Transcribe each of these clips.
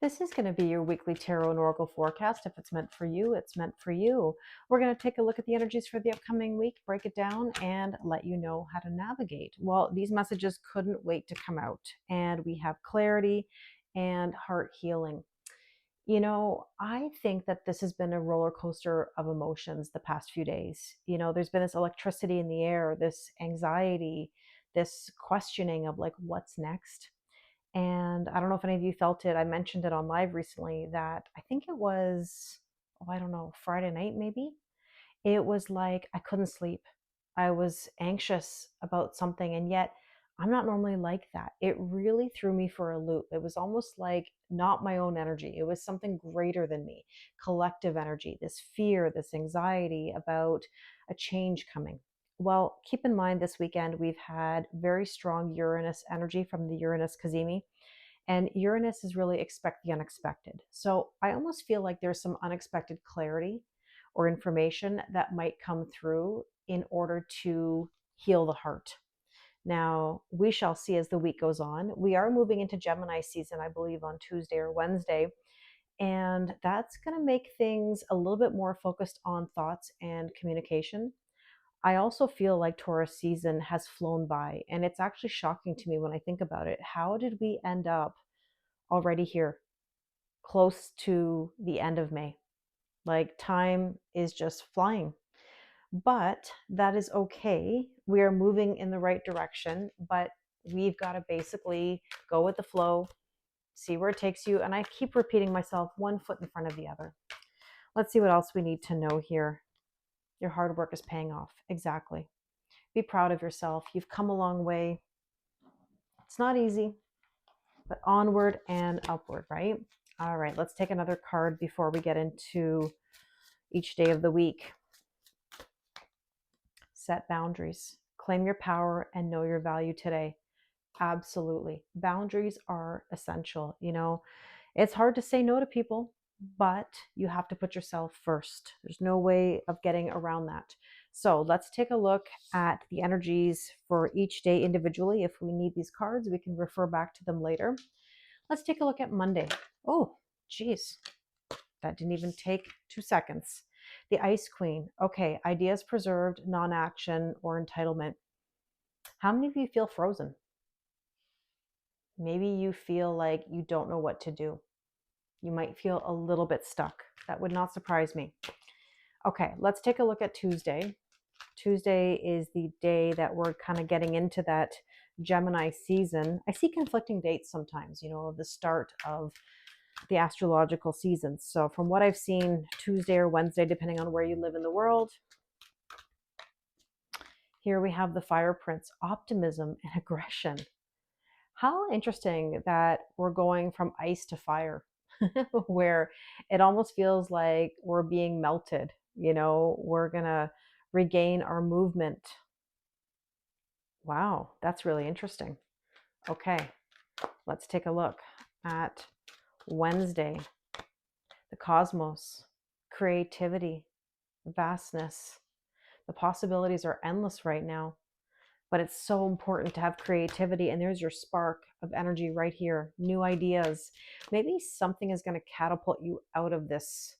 This is going to be your weekly tarot and oracle forecast. If it's meant for you, it's meant for you. We're going to take a look at the energies for the upcoming week, break it down, and let you know how to navigate. Well, these messages couldn't wait to come out, and we have clarity and heart healing. I think that this has been a roller coaster of emotions the past few days. There's been this electricity in the air, this anxiety, this questioning of like, what's next? And I don't know if any of you felt it. I mentioned it on live recently that I think it was, I don't know, Friday night maybe. It was like I couldn't sleep. I was anxious about something, and yet I'm not normally like that. It really threw me for a loop. It was almost like not my own energy. It was something greater than me, collective energy, this fear, this anxiety about a change coming. Well, keep in mind this weekend we've had very strong Uranus energy from the Uranus Cazimi, and Uranus is really expect the unexpected. So I almost feel like there's some unexpected clarity or information that might come through in order to heal the heart. Now, we shall see as the week goes on. We are moving into Gemini season, I believe, on Tuesday or Wednesday. And that's going to make things a little bit more focused on thoughts and communication. I also feel like Taurus season has flown by, and it's actually shocking to me when I think about it. How did we end up already here, close to the end of May? Like, time is just flying. But that is okay. We are moving in the right direction, but we've got to basically go with the flow, see where it takes you. And I keep repeating myself, one foot in front of the other. Let's see what else we need to know here. Your hard work is paying off. Exactly. Be proud of yourself. You've come a long way. It's not easy, but onward and upward, right? All right, let's take another card before we get into each day of the week. Set boundaries. Claim your power and know your value today. Absolutely. Boundaries are essential. It's hard to say no to people, but you have to put yourself first. There's no way of getting around that. So let's take a look at the energies for each day individually. If we need these cards, we can refer back to them later. Let's take a look at Monday. Oh, geez. That didn't even take 2 seconds. The Ice Queen. Okay, ideas preserved, non-action, or entitlement. How many of you feel frozen? Maybe you feel like you don't know what to do. You might feel a little bit stuck. That would not surprise me. Okay, let's take a look at Tuesday. Tuesday is the day that we're kind of getting into that Gemini season. I see conflicting dates sometimes, of the start of the astrological seasons. So from what I've seen, Tuesday or Wednesday, depending on where you live in the world. Here we have the Fire Prince, optimism and aggression. How interesting that we're going from ice to fire, where it almost feels like we're being melted. We're going to regain our movement. Wow, that's really interesting. Okay, let's take a look at Wednesday. The cosmos, creativity, vastness. The possibilities are endless right now, but it's so important to have creativity. And there's your spark of energy right here. New ideas. Maybe something is going to catapult you out of this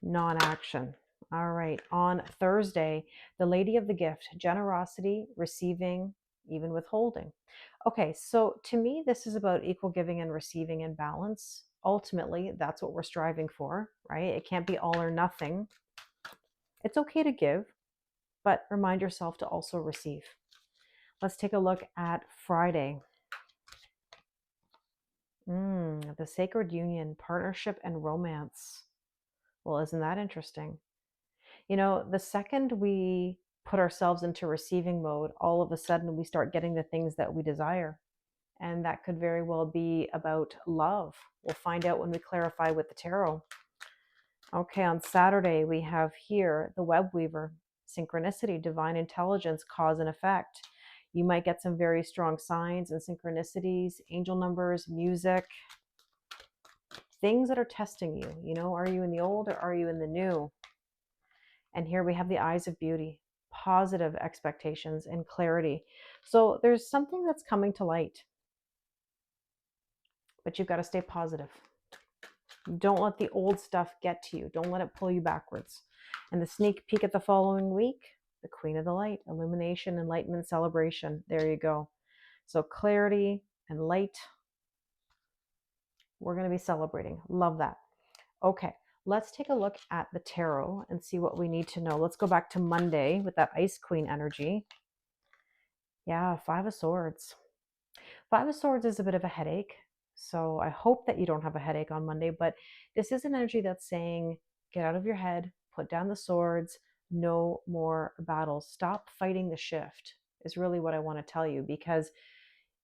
non-action. All right. On Thursday, the Lady of the Gift, generosity, receiving, even withholding. Okay. So to me, this is about equal giving and receiving in balance. Ultimately, that's what we're striving for, right? It can't be all or nothing. It's okay to give, but remind yourself to also receive. Let's take a look at Friday. The Sacred Union, partnership and romance. Well, isn't that interesting? The second we put ourselves into receiving mode, all of a sudden we start getting the things that we desire. And that could very well be about love. We'll find out when we clarify with the tarot. Okay, on Saturday, we have here the Web Weaver, synchronicity, divine intelligence, cause and effect. You might get some very strong signs and synchronicities, angel numbers, music, things that are testing you. Are you in the old or are you in the new? And here we have the eyes of beauty, positive expectations and clarity. So there's something that's coming to light. but you've got to stay positive. Don't let the old stuff get to you. Don't let it pull you backwards. And the sneak peek at the following week, the Queen of the Light, illumination, enlightenment, celebration. There you go. So clarity and light, we're going to be celebrating. Love that. Okay, let's take a look at the tarot and see what we need to know. Let's go back to Monday with that Ice Queen energy. Yeah, Five of Swords. Five of Swords is a bit of a headache. So I hope that you don't have a headache on Monday, but this is an energy that's saying, get out of your head, put down the swords, no more battles. Stop fighting the shift is really what I want to tell you, because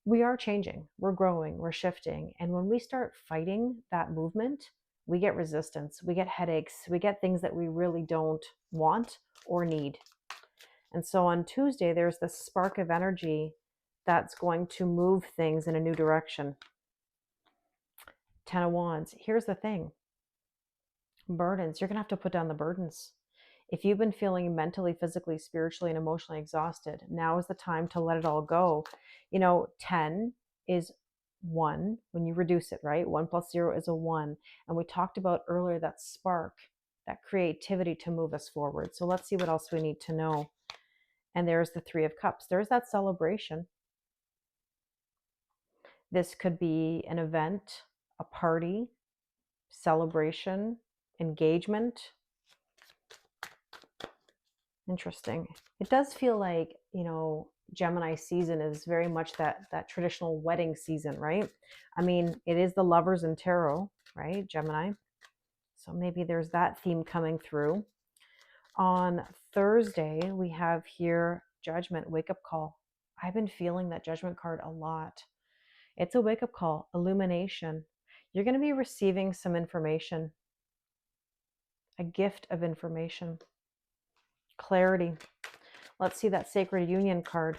we are changing, we're growing, we're shifting. And when we start fighting that movement, we get resistance, we get headaches, we get things that we really don't want or need. And so on Tuesday, there's this spark of energy that's going to move things in a new direction. Ten of Wands. Here's the thing. Burdens. You're going to have to put down the burdens. If you've been feeling mentally, physically, spiritually, and emotionally exhausted, now is the time to let it all go. 10 is 1 when you reduce it, right? 1 plus 0 is a 1. And we talked about earlier that spark, that creativity to move us forward. So let's see what else we need to know. And there's the Three of Cups. There's that celebration. This could be an event, a party, celebration, engagement. Interesting. It does feel like, Gemini season is very much that traditional wedding season, right? I mean, it is the lovers in tarot, right? Gemini. So maybe there's that theme coming through. On Thursday, we have here Judgment, wake up call. I've been feeling that Judgment card a lot. It's a wake up call, illumination. You're going to be receiving some information, a gift of information, clarity. Let's see that Sacred Union card.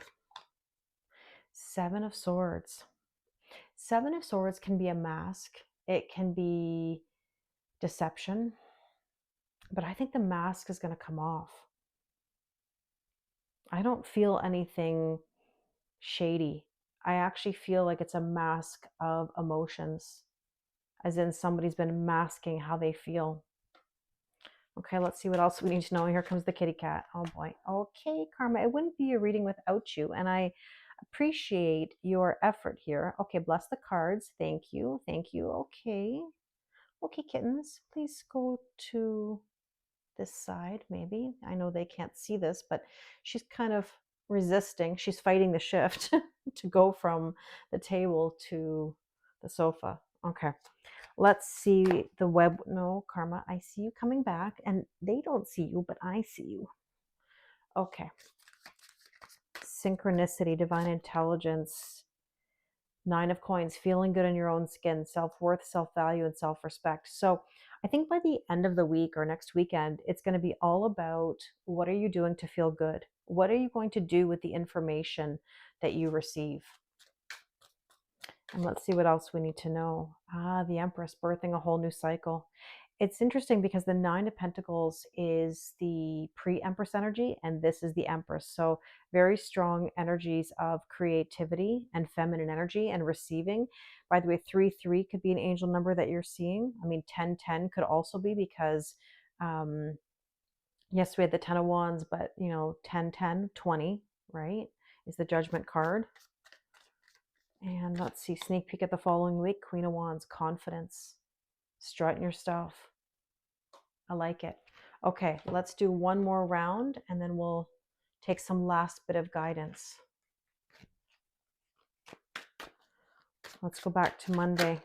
Seven of Swords. Seven of Swords can be a mask. It can be deception. But I think the mask is going to come off. I don't feel anything shady. I actually feel like it's a mask of emotions, as in somebody's been masking how they feel. Okay, let's see what else we need to know. Here comes the kitty cat. Oh boy. Okay, Karma, it wouldn't be a reading without you. And I appreciate your effort here. Okay, bless the cards. Thank you. Thank you. Okay. Okay, kittens, please go to this side, maybe. I know they can't see this, but she's kind of resisting. She's fighting the shift to go from the table to the sofa. Okay. Let's see the web. No, Karma, I see you coming back, and they don't see you, but I see you. Okay. Synchronicity, divine intelligence, Nine of Coins, feeling good in your own skin, self-worth, self-value, and self-respect. So I think by the end of the week or next weekend, it's going to be all about what are you doing to feel good? What are you going to do with the information that you receive? And let's see what else we need to know. The Empress, birthing a whole new cycle. It's interesting because the Nine of Pentacles is the pre-Empress energy, and this is the Empress. So very strong energies of creativity and feminine energy and receiving. By the way, 3-3 could be an angel number that you're seeing. I mean, 10-10 could also be, because yes, we had the Ten of Wands, but 10-10, 20, right, is the Judgment card. And let's see, sneak peek at the following week. Queen of Wands, confidence, strutting your stuff. I like it. Okay, let's do one more round and then we'll take some last bit of guidance. Let's go back to Monday.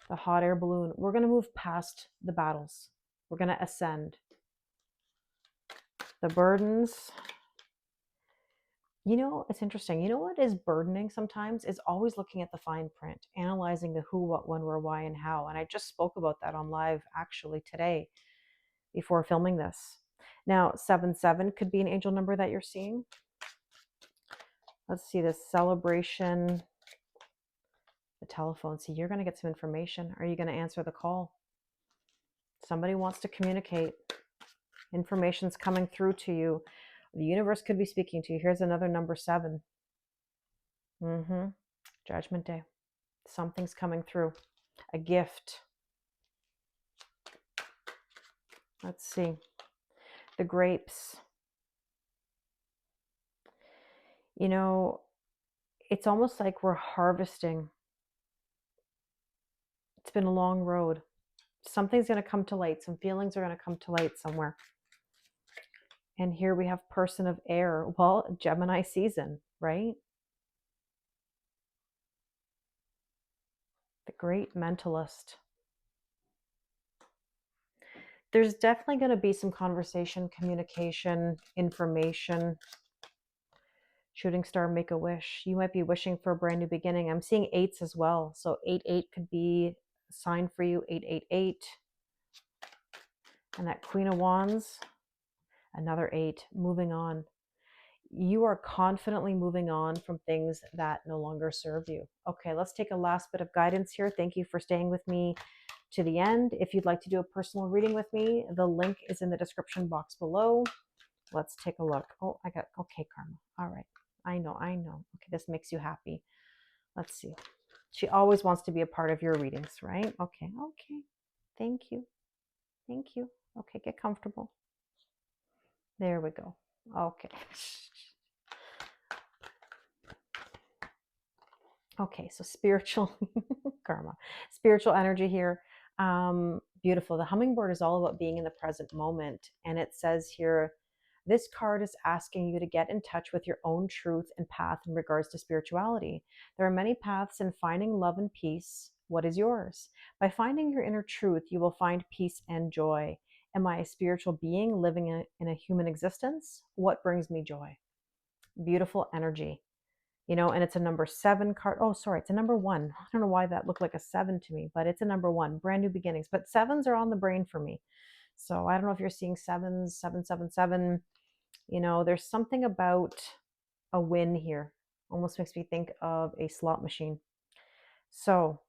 The hot air balloon. We're going to move past the battles. We're going to ascend. The burdens. It's interesting. What is burdening sometimes is always looking at the fine print, analyzing the who, what, when, where, why, and how. And I just spoke about that on live actually today before filming this. Now, 7-7 could be an angel number that you're seeing. Let's see this celebration. The telephone. See, you're going to get some information. Are you going to answer the call? Somebody wants to communicate. Information's coming through to you. The universe could be speaking to you. Here's another number 7. Judgment Day. Something's coming through. A gift. Let's see. The grapes. You know, it's almost like we're harvesting. It's been a long road. Something's going to come to light. Some feelings are going to come to light somewhere. And here we have person of air. Well, Gemini season, right? The great mentalist. There's definitely going to be some conversation, communication, information. Shooting star, make a wish. You might be wishing for a brand new beginning. I'm seeing eights as well. So 88 could be a sign for you. 888. And that Queen of Wands, another 8, moving on. You are confidently moving on from things that no longer serve you. Okay, let's take a last bit of guidance here. Thank you for staying with me to the end. If you'd like to do a personal reading with me, the link is in the description box below. Let's take a look. Oh, okay, Karma. All right. I know. Okay, this makes you happy. Let's see. She always wants to be a part of your readings, right? Okay. Thank you. Okay, get comfortable. There we go. Okay. Okay, so spiritual karma, spiritual energy here. Beautiful. The hummingbird is all about being in the present moment. And it says here, this card is asking you to get in touch with your own truth and path in regards to spirituality. There are many paths in finding love and peace. What is yours? By finding your inner truth, you will find peace and joy. Am I a spiritual being living in a human existence? What brings me joy? Beautiful energy. You know, and it's a number 7 card. Oh, sorry, it's a number 1. I don't know why that looked like a 7 to me, but it's a number 1, brand new beginnings. But 7s are on the brain for me. So I don't know if you're seeing 7s, 777. You know, there's something about a win here. Almost makes me think of a slot machine. So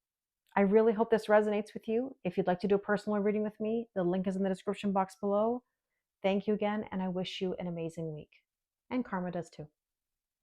I really hope this resonates with you. If you'd like to do a personal reading with me, the link is in the description box below. Thank you again, and I wish you an amazing week. And karma does too.